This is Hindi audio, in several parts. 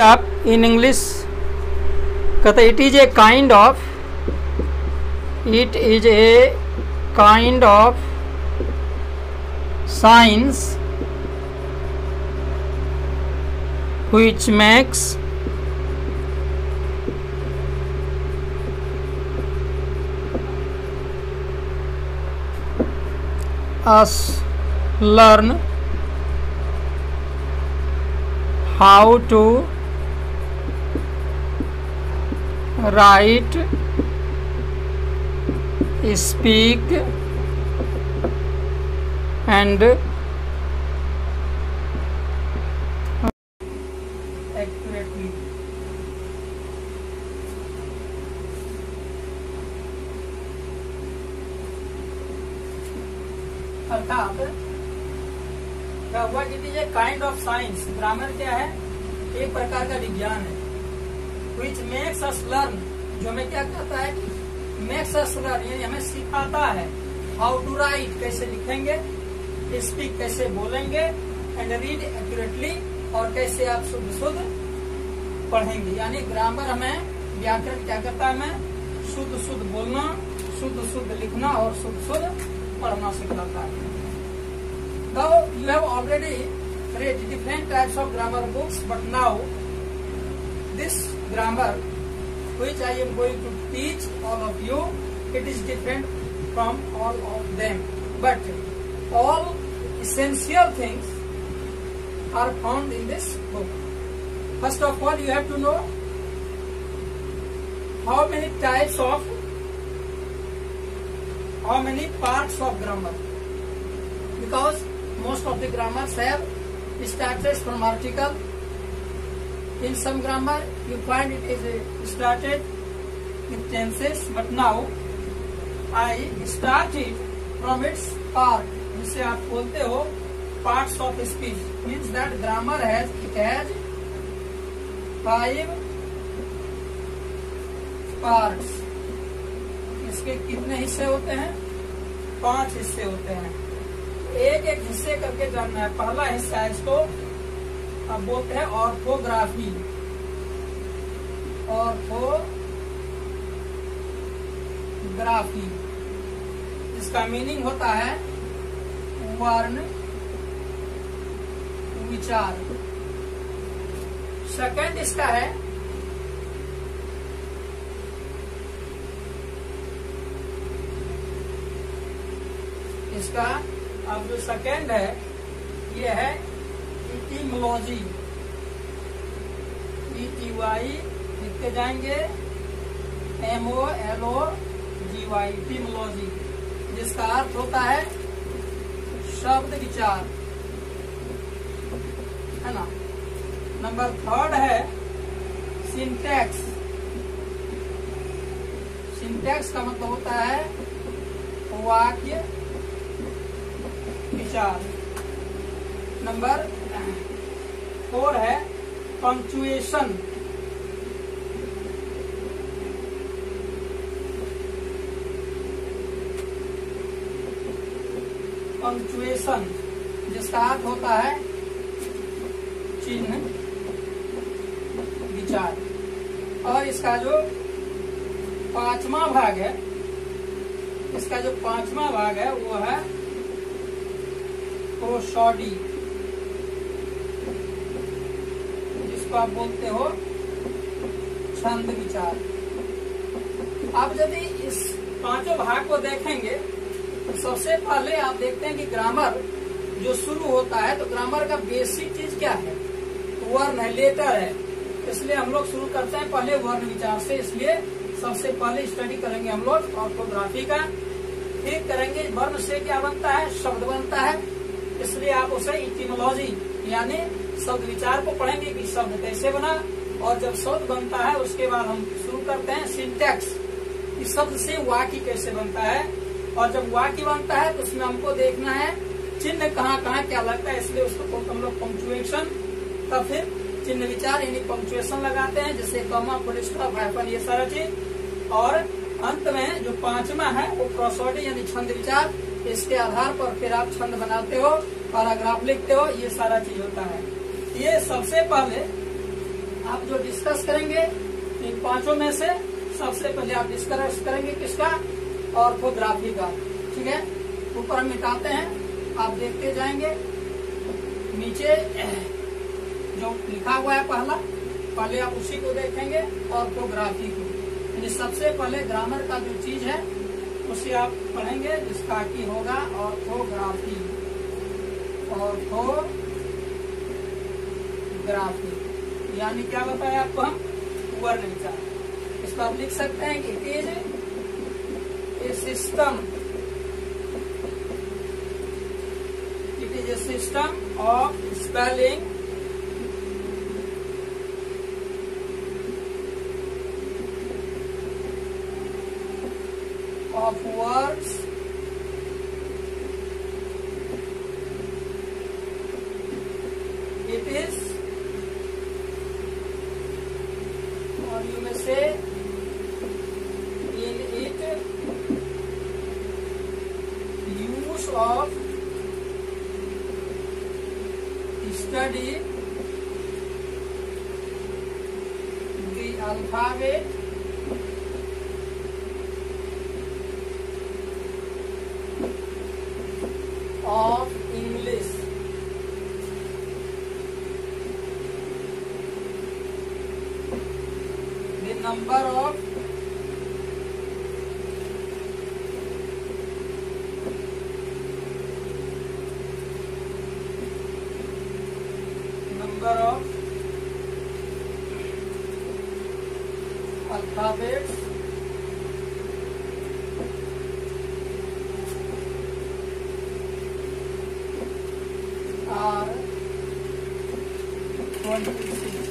आप इन इंग्लिश कहते it is a kind of science which makes us learn how to write, speak and accurately. अर्थात क्या हुआ कि it is a kind of science, grammar क्या है, एक प्रकार का विज्ञान है, which makes us learn, जो हमें क्या कहता है, makes us learn, यानी हमें सिखाता है, how to write, कैसे लिखेंगे, speak, कैसे बोलेंगे, and read accurately, और कैसे आप शुद्ध शुद्ध पढ़ेंगे। यानी ग्रामर हमें, व्याकरण क्या करता है, हमें शुद्ध शुद्ध बोलना, शुद्ध शुद्ध लिखना और शुद्ध शुद्ध पढ़ना सिखाता है। Now you have already read different types of grammar books, but now this grammar which I am going to teach all of you, it is different from all of them, but all essential things are found in this book. First of all, you have to know how many parts of grammar, because most of the grammars have started from article. In some grammar you find it is started with tenses, but now I started from its part, जिसे आप बोलते हो parts of speech, means that grammar has 5 parts. इसके कितने हिस्से होते हैं, 5 हिस्से होते हैं। एक एक हिस्से करके जानना है। पहला हिस्सा है, इसको अब बोलते हैं ऑर्थोग्राफी। ऑर्थोग्राफी इसका मीनिंग होता है वर्ण विचार। सेकंड इसका है अब जो सेकंड है ये है इटिमोलॉजी, ETY लिखते जाएंगे, MOLOGY, इटिमोलॉजी, जिसका अर्थ होता है शब्द विचार, है ना। नंबर 3 है सिंटैक्स। सिंटैक्स का मतलब होता है वाक्य विचार। नंबर 4 है पंक्चुएशन। पंक्चुएशन जिसका अर्थ होता है चिन्ह विचार। और इसका जो 5वां भाग है, वो है प्रोसोडी, जिसको आप बोलते हो छंद विचार। आप यदि इस 5 भाग को देखेंगे तो सबसे पहले आप देखते हैं कि ग्रामर जो शुरू होता है, तो ग्रामर का बेसिक चीज क्या है, वर्ण है, लेटर है। इसलिए हम लोग शुरू करते हैं पहले वर्ण विचार से। इसलिए सबसे पहले स्टडी करेंगे हम लोग ऑर्थोग्राफी का, फिर करेंगे वर्ण से क्या बनता है, शब्द बनता है। इसलिए आप उसे इटिमोलॉजी यानी शब्द विचार को पढ़ेंगे कि शब्द कैसे बना, और जब शब्द बनता है उसके बाद हम शुरू करते हैं सिंटैक्स, इस शब्द से वाक्य कैसे बनता है। और जब वाक्य बनता है तो उसमें हमको देखना है चिन्ह कहाँ कहाँ क्या लगता है, इसलिए उसको हम लोग पंक्चुएशन, तब फिर चिन्ह विचार यानी पंक्चुएशन लगाते हैं, जैसे कॉमा, फुल स्टॉप, हाइफन, ये सारा चीज। और अंत में जो पांचवा है वो प्रोसोडी यानी छंद विचार। इसके आधार पर फिर आप छंद बनाते हो, पैराग्राफ लिखते हो, ये सारा चीज होता है। ये सबसे पहले आप जो डिस्कस करेंगे इन पांचों में से सबसे पहले आप डिस्कस करेंगे किसका? ऑर्थोग्राफी का। ठीक है, ऊपर हम मिटाते हैं, आप देखते जाएंगे। नीचे जो लिखा हुआ है पहले आप उसी को देखेंगे, ऑर्थोग्राफी को। यानी सबसे पहले ग्रामर का जो चीज है उसे आप पढ़ेंगे, जिसका की होगा ऑर्थोग्राफी। ऑर्थोग्राफी यानी क्या बताया आपको हम? वर्ण विचार। इसको आप लिख सकते हैं कि it is a system, it is a system of spelling of words it is, or you may say in it use of study the alphabet of English. The number of alphabets are 26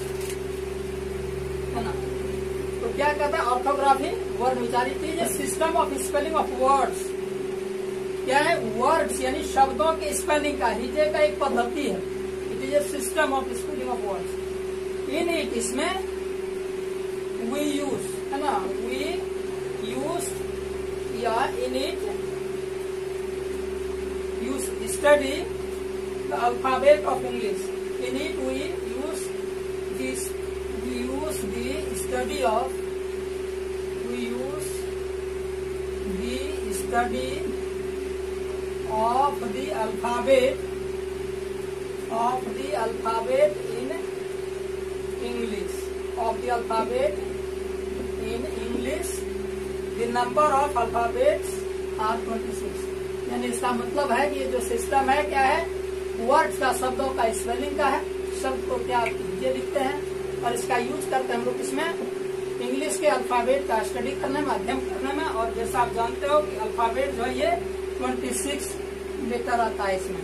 है ना। तो क्या कहता है ऑर्थोग्राफी? वर्ण विचार। System of spelling of words. क्या है? वर्ड्स यानी शब्दों के स्पेलिंग का, हिजे का एक पद्धति है। It is a system of spelling of words. In it, इसमें वी यूज है ना, वी यूज या in it use study the alphabet of English. In it we use the study of the alphabet in English. The number of alphabets are 26. यानी इसका मतलब है कि ये जो सिस्टम है क्या है? वर्ड्स का, शब्दों का स्पेलिंग का है। शब्द को क्या ये लिखते हैं और इसका यूज करते हैं हम लोग इसमें इंग्लिश के अल्फाबेट का स्टडी करने में, अध्ययन करने में। और जैसा आप जानते हो कि अल्फाबेट जो है ये 26 लेटर आता है इसमें।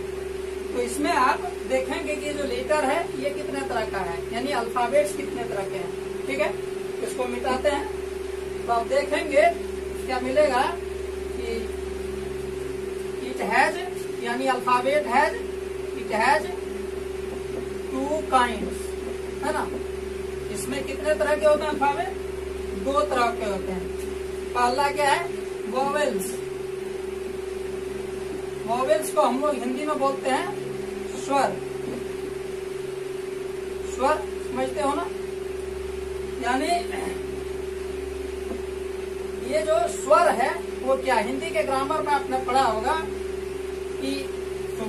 तो इसमें आप देखेंगे कि जो लेटर है ये कितने तरह का है, यानी अल्फाबेट्स कितने तरह के हैं। ठीक है, इसको मिटाते हैं तो आप देखेंगे क्या मिलेगा कि इट हैज यानी alphabet has, it has 2 kinds है ना। इसमें कितने तरह के होते हैं अल्फाबेट? 2 तरह के होते हैं। पहला क्या है? वोवेल्स। वोवेल्स को हम लोग हिंदी में बोलते हैं स्वर। स्वर समझते हो ना? यानी ये जो स्वर है वो क्या, हिंदी के ग्रामर में आपने पढ़ा होगा कि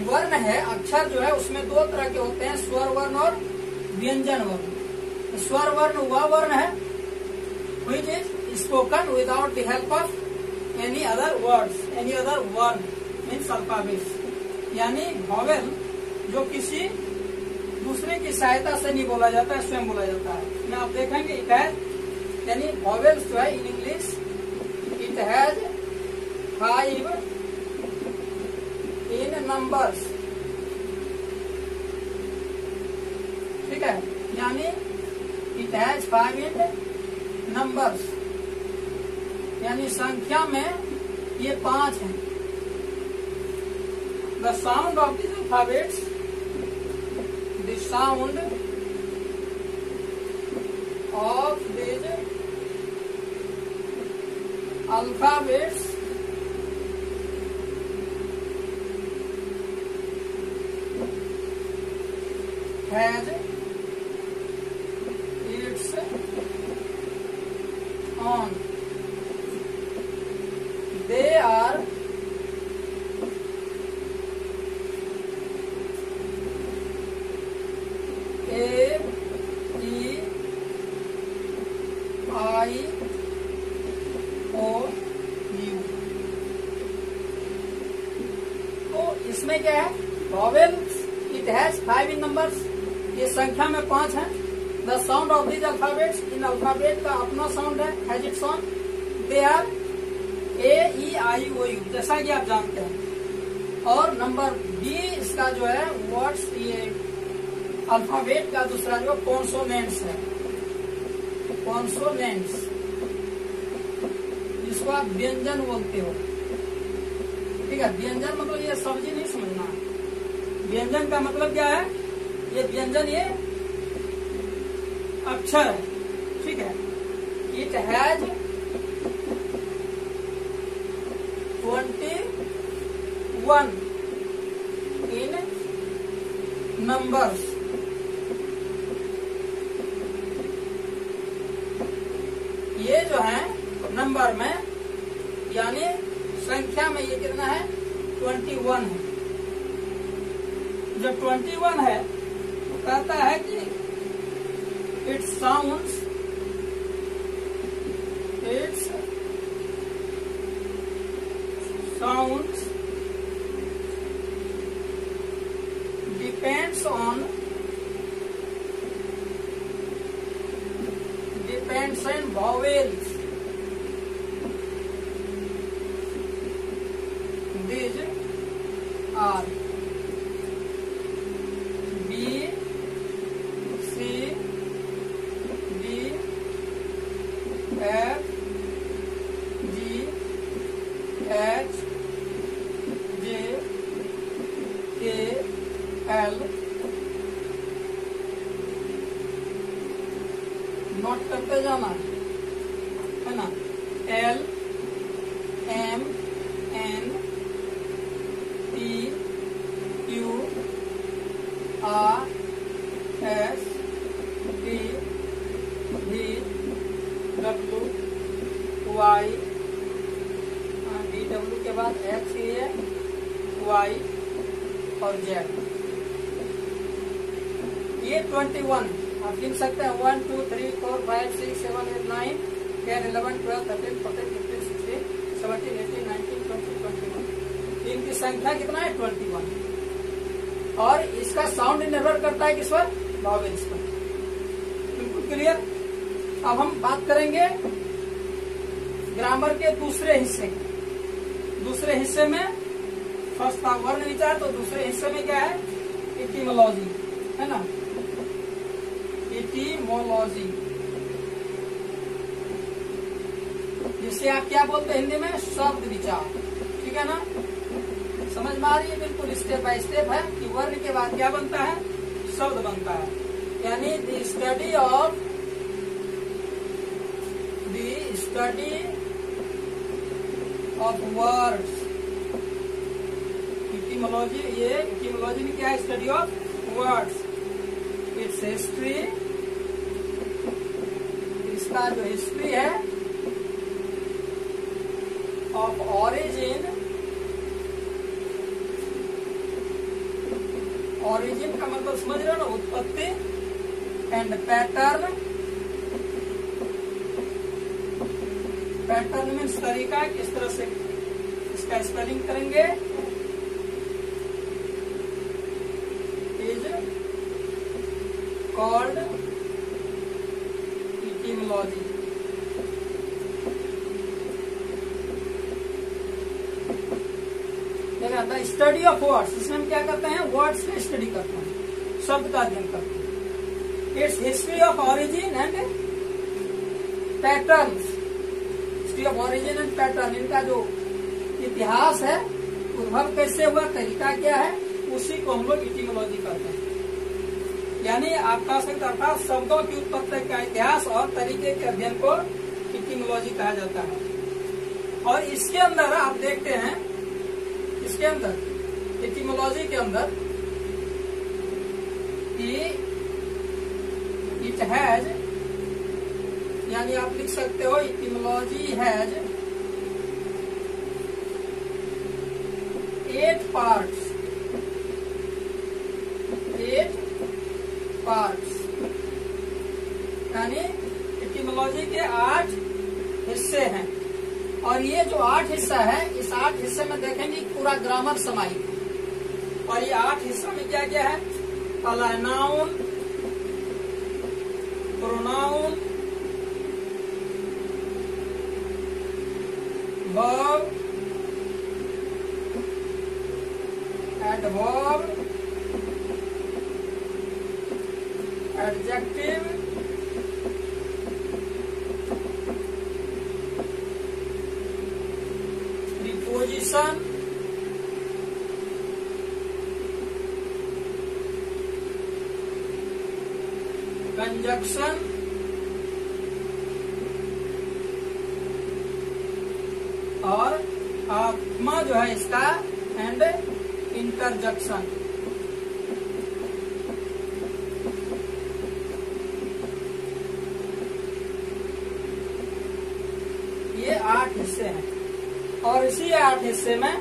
वर्ण है, अक्षर जो है उसमें 2 तरह के होते हैं, स्वर वर्ण और व्यंजन वर्ण। स्वर वर्ण वह वर्ण है which is spoken without the help of any other words, any other word means alphabets। यानी वॉवेल जो किसी दूसरे की सहायता से नहीं बोला जाता है, स्वयं बोला जाता है। मैं आप देखेंगे इट हैज, यानी वॉवेल्स जो है in English it has 5 in numbers। ठीक है, यानी इट हैज 5 in numbers, यानी संख्या में ये 5 है। The sound of these alphabets, the sound of these alphabets has its own. They are A, E, I, O, U. तो इसमें क्या है? Vowels it has 5 in numbers, ये संख्या में 5 है। The sound of these alphabets, इन अल्फाबेट का अपना साउंड है, has its own. They are A, E, I, O, U, जैसा कि आप जानते हैं। और नंबर बी इसका जो है वर्ड्स, ये अल्फाबेट का दूसरा जो कॉन्सोनेंट्स है, कॉन्सोनेंट्स, जिसको आप व्यंजन बोलते हो। ठीक है, व्यंजन मतलब ये सब्जी नहीं समझना। व्यंजन का मतलब क्या है? ये व्यंजन ये अक्षर है। ठीक है, इट हैज 21 इन नंबर्स। ये जो है नंबर में, यानी संख्या में ये कितना है? 21 है। जब 21 है तो कहता है कि it sounds depends on vowels. These are B, C, D, F, G, H, J, K, L। Note करते जाना है ना। L, M, N, P, Q, R, S, T, V, W, Y, W के बाद X, A, Y और Z। ये 21 आप लिख सकते हैं। 1, 2, 3, 4, 5, 6, 7, 8, 9, 10, 11, 12, 13, 14, 15, 16, 17, 18, 19, 20, 21। इनकी संख्या कितना है? 21। और इसका साउंड निर्भर करता है किस पर? वॉवेल्स पर। बिल्कुल क्लियर। अब हम बात करेंगे ग्रामर के दूसरे हिस्से की। दूसरे हिस्से में फर्स्ट था वर्ण विचार, तो दूसरे हिस्से में क्या है? इटिमोलॉजी, है ना। इटिमोलॉजी, जिसे आप क्या बोलते हैं हिंदी में? शब्द विचार। ठीक है ना, समझ में आ रही है? बिल्कुल स्टेप बाय स्टेप है कि वर्ण के बाद क्या बनता है? शब्द बनता है। यानी the study of words. Etymology, ये इटिमोलॉजी में क्या है? Study of words. It's history, इसका जो हिस्ट्री है ऑफ ऑरिजिन। ऑरिजिन का मतलब समझ रहे हो ना? उत्पत्ति। एंड पैटर्न, पैटर्न मीन्स तरीका, किस तरह से इसका स्पेलिंग करेंगे। Is called etymology. देखा, द स्टडी ऑफ वर्ड्स, इसमें हम क्या करते हैं? वर्ड्स का स्टडी करते हैं, शब्द का अध्ययन करते हैं। It's history of origin and pattern. History of origin and pattern, इनका जो इतिहास है, उद्भव कैसे हुआ, तरीका क्या है, उसी को हम लोग इटिमोलॉजी कहते हैं। यानी आप कह सकते, अर्थात शब्दों की उत्पत्ति का इतिहास और तरीके के अध्ययन को इटिमोलॉजी कहा जाता है। और इसके अंदर आप देखते हैं, इसके अंदर एटिमोलॉजी के अंदर इट हैज, यानी आप लिख सकते हो एटिमोलॉजी हैज 8 पार्ट्स, 8 पार्ट्स, यानी एटिमोलॉजी के 8 हिस्से हैं। और ये जो 8 हिस्सा है, इस 8 हिस्से में देखेंगे पूरा ग्रामर समाहित। और ये 8 हिस्सों में क्या क्या है? पहला noun, pronoun, verb, adverb, adjective, preposition, conjunction, और आत्मा जो है इसका, एंड इंटरजेक्शन। ये 8 हिस्से हैं और इसी 8 हिस्से में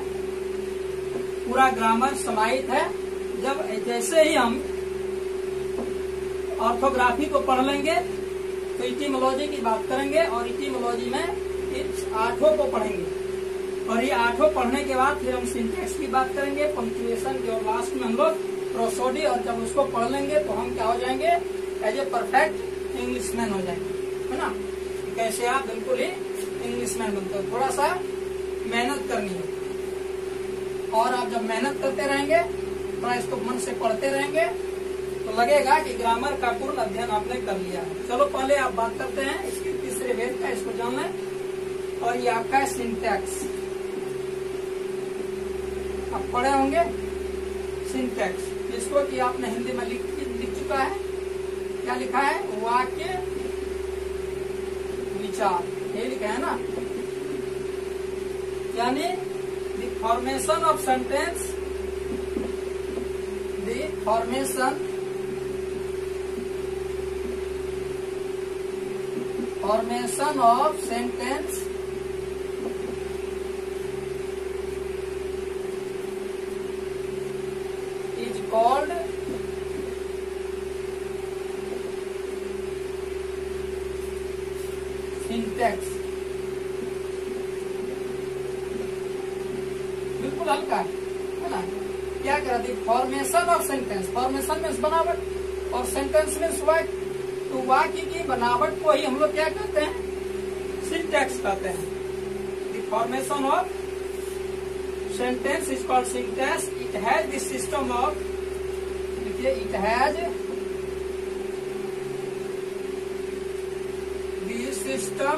पूरा ग्रामर समाहित है। जब जैसे ही हम ऑर्थोग्राफी को पढ़ लेंगे तो इटिमोलॉजी की बात करेंगे और इटिमोलॉजी में इस 8 को पढ़ेंगे और ये 8 पढ़ने के बाद फिर हम सिंटेक्स की बात करेंगे, पंक्चुएशन की, और लास्ट में हम लोग प्रोसोडी। और जब उसको पढ़ लेंगे तो हम क्या हो जाएंगे? एज ए परफेक्ट इंग्लिशमैन हो जाएंगे, है ना। कैसे आप बिल्कुल ही इंग्लिशमैन बनते हो। थोड़ा सा मेहनत करनी है और आप जब मेहनत करते रहेंगे, थोड़ा इसको मन से पढ़ते रहेंगे तो लगेगा कि ग्रामर का पूर्ण अध्ययन आपने कर लिया है। चलो पहले आप बात करते हैं इसके तीसरे वेद का, इसको जान लें। और ये आपका है सिंटैक्स। आप पढ़े होंगे सिंटैक्स, जिसको कि आपने हिंदी में लिख चुका है। क्या लिखा है? वाक्य विचार, ये लिखा है ना। यानी the formation of sentence, the formation of sentence is called syntax। बिल्कुल हल्का है ना। क्या करा दी? Formation of sentence. Formation means बनावट और सेंटेंस मीन्स वाक्य। तो वाक्य की बनावट को ही हम लोग क्या कहते हैं? सिंटैक्स कहते हैं। The formation of sentence is called syntax. It has the system of, देखिए, it has the system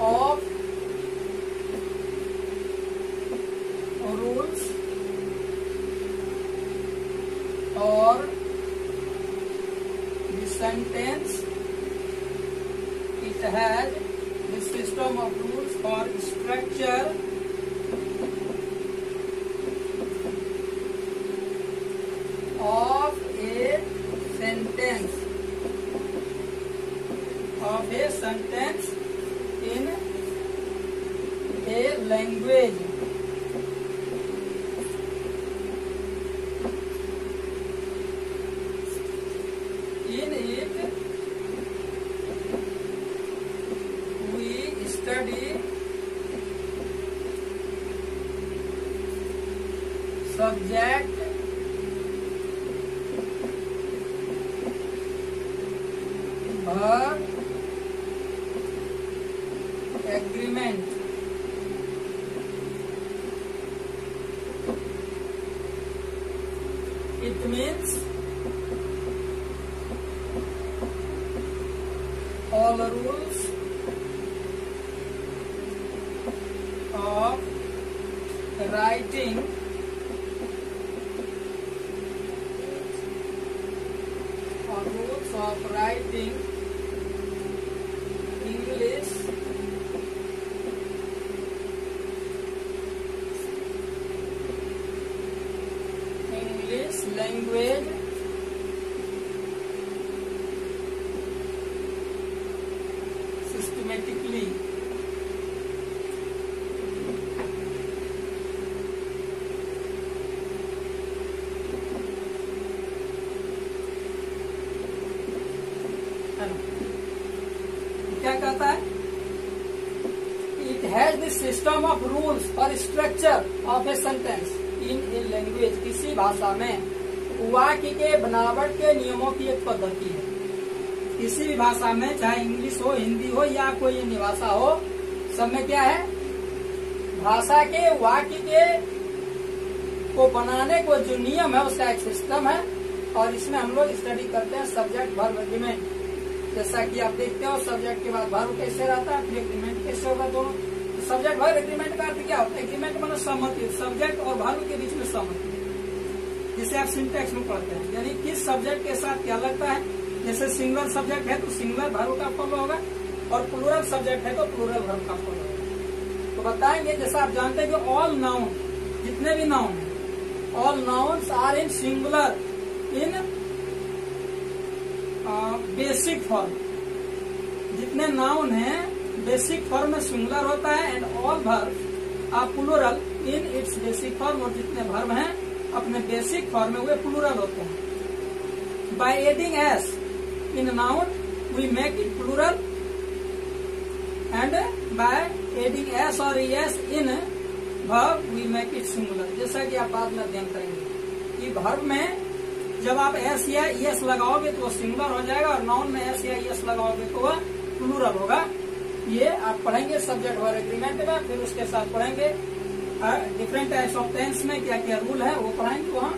of rules or the sentence. It has the system of rules for structure of a sentence, in a language. In it, we study subject, verb, agreement. It means all rules of writing language systematically क्या कहता है? It has the system of rules और structure of a sentence in a language. किसी भाषा में वाक्य के बनावट के नियमों की एक पद्धति है। किसी भी भाषा में, चाहे इंग्लिश हो, हिंदी हो या कोई अन्य भाषा हो, सब में क्या है? भाषा के वाक्य के को बनाने को जो नियम है उसका एक सिस्टम है। और इसमें हम लोग स्टडी करते हैं सब्जेक्ट वर्ब एग्रीमेंट। जैसा कि आप देखते हो सब्जेक्ट के बाद वर्ब कैसे रहता है, फिर एग्रीमेंट कैसे होगा दोनों। सब्जेक्ट वर्ब एग्रीमेंट का अर्थ क्या होता है? एग्रीमेंट मतलब सहमति, सब्जेक्ट और वर्ब के बीच में सहमति, जिसे आप सिंटैक्स में पढ़ते हैं। यानी किस सब्जेक्ट के साथ क्या लगता है। जैसे सिंगुलर सब्जेक्ट है तो सिंगुलर वर्ब का फॉलो होगा, और प्लूरल सब्जेक्ट है तो प्लूरल वर्ब का फॉलो होगा। तो बताएंगे, जैसा आप जानते हैं कि ऑल नाउन, जितने भी नाउन है, all nouns are in singular in basic form. जितने नाउन हैं बेसिक फॉर्म में सिंगुलर होता है। And all verb are plural in its basic form. और जितने वर्ब हैं अपने बेसिक फॉर्म में वे प्लूरल होते हैं। By adding S in noun we make it plural, and by adding S और S in verb we make it singular. जैसा कि आप बाद में अध्ययन करेंगे कि वर्ब में जब आप एस या एस लगाओगे तो वो सिंगुलर हो जाएगा, और नाउन में एस या एस लगाओगे तो वह प्लूरल होगा। ये आप पढ़ेंगे सब्जेक्ट वर्ब एग्रीमेंट में। फिर उसके साथ पढ़ेंगे डिफरेंट टाइप्स ऑफ टेंस में क्या क्या रूल है, वो पढ़ाएंगे वहाँ।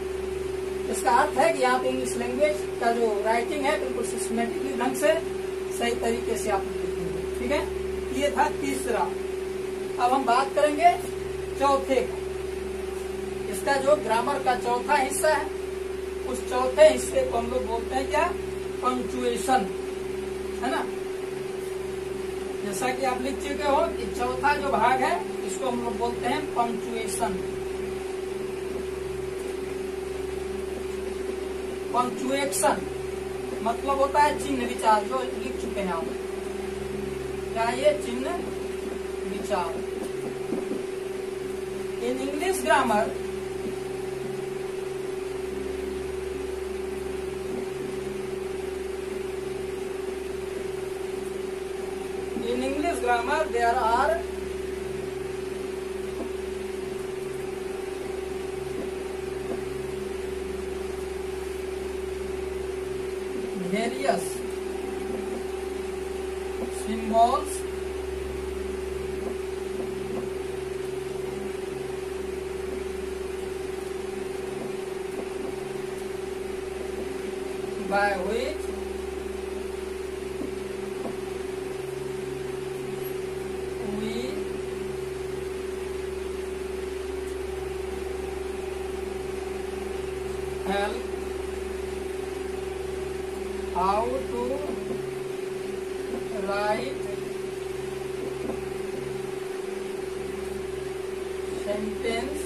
इसका अर्थ है कि यहाँ पे इंग्लिश लैंग्वेज का जो राइटिंग है बिल्कुल सिस्टमेटिकली ढंग से सही तरीके से आप लिखेंगे। ठीक है, ये था तीसरा। अब हम बात करेंगे चौथे का। इसका जो ग्रामर का चौथा हिस्सा है, उस चौथे हिस्से को हम लोग बोलते हैं क्या? पंक्चुएशन, है ना। जैसा कि आप लिख चुके हो कि चौथा जो भाग है इसको हम लोग बोलते हैं पंक्चुएशन। पंक्चुएशन मतलब होता है चिन्ह विचार, जो लिख चुके हैं आप। क्या ये चिन्ह विचार? इन English grammar there are various symbols by which help how to write sentence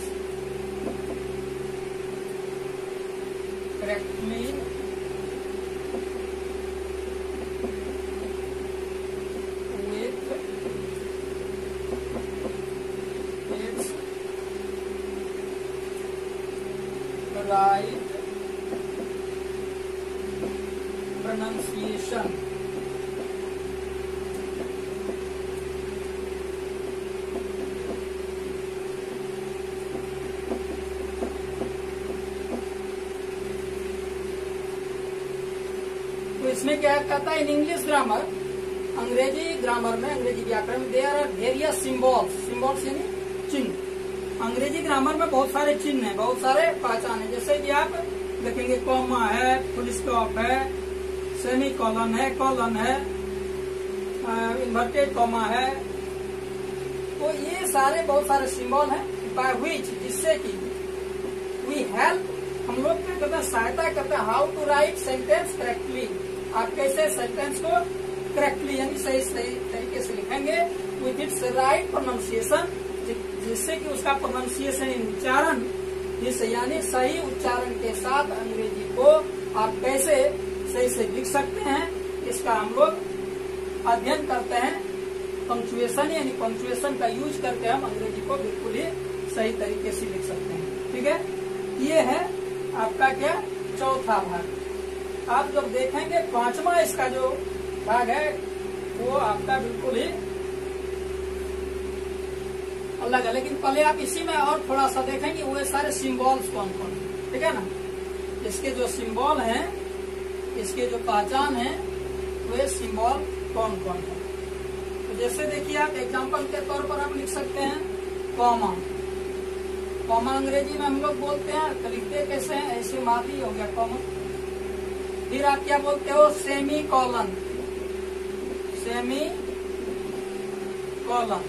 correctly with its right pronunciation. तो इसमें क्या कहता है? इन इंग्लिश ग्रामर, अंग्रेजी ग्रामर में, अंग्रेजी व्याकरण में there are various symbols. Symbols यानी चिन्ह। अंग्रेजी ग्रामर में बहुत सारे चिन्ह हैं, बहुत सारे पहचान है। जैसे कि आप देखेंगे कॉमा है, फुल स्टॉप है, सेमी कॉलन है, कॉलन है, इन्वर्टेड कॉमा है। तो ये सारे बहुत सारे सिंबल हैं। बाय व्हिच, जिससे कि वी हेल्प, हम लोग क्या करते हैं? सहायता करते हैं। How to write sentence correctly, आप कैसे सेंटेंस को करेक्टली यानी सही तरीके से लिखेंगे विथ इट्स राइट प्रोनाउंसिएशन, जिससे कि उसका प्रोनाउंसिएशन उच्चारण इस यानी सही उच्चारण के साथ अंग्रेजी को आप कैसे सही से लिख सकते हैं, इसका हम लोग अध्ययन करते हैं। पंक्चुएशन यानी पंक्चुएशन का यूज करके हम अंग्रेजी को बिल्कुल ही सही तरीके से लिख सकते हैं। ठीक है, ये है आपका क्या चौथा भाग। आप जब देखेंगे पांचवा इसका जो भाग है वो आपका बिल्कुल ही अलग है, लेकिन पहले आप इसी में और थोड़ा सा देखेंगे वो सारे सिंबल्स कौन कौन है। ठीक है ना, इसके जो सिंबल हैं, इसके जो पहचान है, वे सिंबल कौन कौन है। तो जैसे देखिए आप एग्जांपल के तौर पर आप लिख सकते हैं कॉमा। कॉमा अंग्रेजी में हम लोग बोलते हैं, तो लिखते कैसे हैं, ऐसे मारी हो गया कॉमा। फिर आप क्या बोलते हो, semi colon. Semi colon,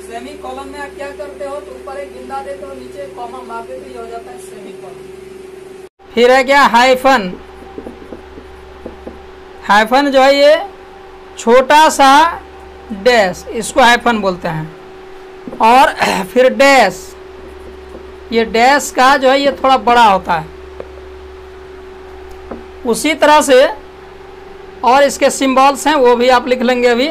semi colon में आप क्या करते हो, तो ऊपर एक बिंदा देते हो, नीचे कॉमा मार देते, ये हो जाता है सेमी कॉलन। फिर है क्या हाइफन। हाइफन जो है ये छोटा सा डैश, इसको हाइफन बोलते हैं। और फिर डैश, ये डैश का जो है ये थोड़ा बड़ा होता है। उसी तरह से और इसके सिंबल्स हैं वो भी आप लिख लेंगे अभी।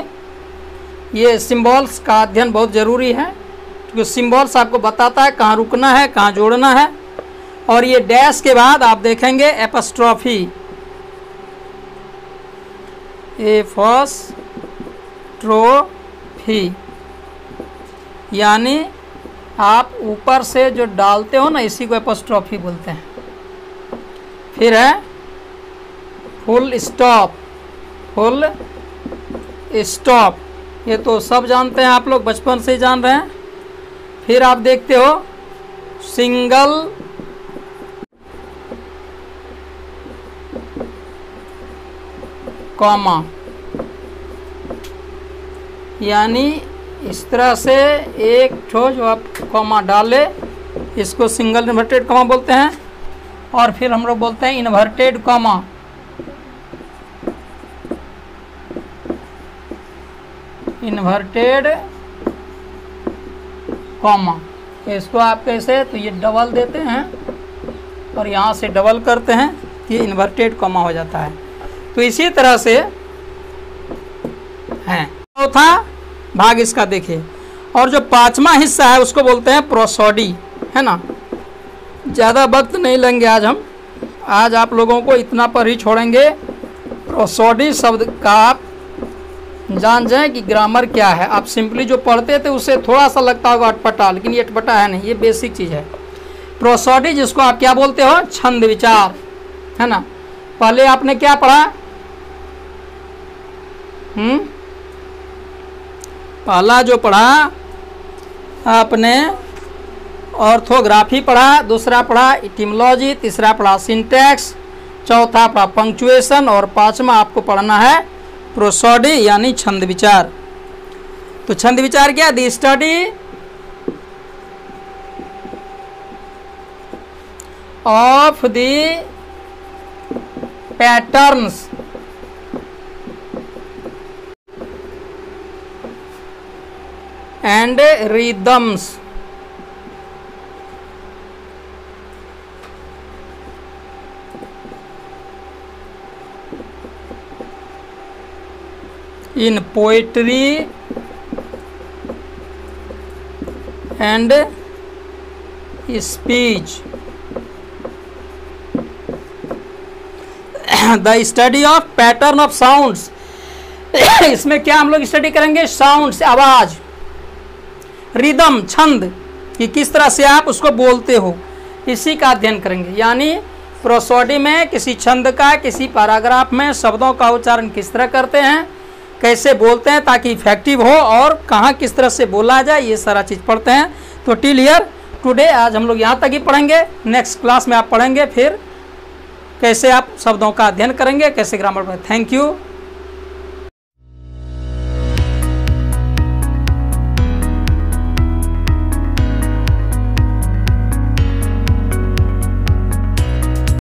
ये सिंबल्स का अध्ययन बहुत ज़रूरी है क्योंकि सिंबल्स आपको बताता है कहाँ रुकना है, कहाँ जोड़ना है। और ये डैश के बाद आप देखेंगे एपस्ट्रॉफी, एपस्ट्रोफी, यानी आप ऊपर से जो डालते हो ना, इसी को एपस्ट्रॉफी बोलते हैं। फिर है फुल स्टॉप। फुल स्टॉप ये तो सब जानते हैं, आप लोग बचपन से ही जान रहे हैं। फिर आप देखते हो सिंगल कॉमा, यानी इस तरह से एक ठो जो आप कॉमा डाले इसको सिंगल इन्वर्टेड कॉमा बोलते हैं। और फिर हम लोग बोलते हैं इन्वर्टेड कॉमा। इन्वर्टेड कॉमा, इसको आप कैसे, तो ये डबल देते हैं और यहाँ से डबल करते हैं, ये इन्वर्टेड कॉमा हो जाता है। तो इसी तरह से है। चौथा भाग इसका देखिए। और जो पांचवा हिस्सा है उसको बोलते हैं प्रोसोडी, है ना। ज़्यादा वक्त नहीं लेंगे आज हम, आज आप लोगों को इतना पर ही छोड़ेंगे। प्रोसोडी शब्द का आप जान जाएं कि ग्रामर क्या है। आप सिंपली जो पढ़ते थे उससे थोड़ा सा लगता होगा अटपटा, लेकिन ये अटपटा है नहीं, ये बेसिक चीज़ है। प्रोसोडी जिसको आप क्या बोलते हो, छंद विचार, है ना। पहले आपने क्या पढ़ा, पहला जो पढ़ा आपने ऑर्थोग्राफी पढ़ा, दूसरा पढ़ा इटिमोलॉजी, तीसरा पढ़ा सिंटैक्स, चौथा पढ़ा पंक्चुएशन और पांचवा आपको पढ़ना है प्रोसोडी यानी छंद विचार। तो छंद विचार क्या, the study of the patterns and rhythms in poetry and speech. The study of pattern of sounds इसमें क्या हम लोग स्टडी करेंगे, साउंड्स, आवाज, रिदम, छंद, कि किस तरह से आप उसको बोलते हो, इसी का अध्ययन करेंगे। यानी प्रोसोडी में किसी छंद का, किसी पैराग्राफ में शब्दों का उच्चारण किस तरह करते हैं, कैसे बोलते हैं ताकि इफेक्टिव हो और कहाँ किस तरह से बोला जाए, ये सारा चीज़ पढ़ते हैं। तो टिल हियर टुडे, आज हम लोग यहाँ तक ही पढ़ेंगे। नेक्स्ट क्लास में आप पढ़ेंगे फिर कैसे आप शब्दों का अध्ययन करेंगे, कैसे ग्रामर में। Thank you.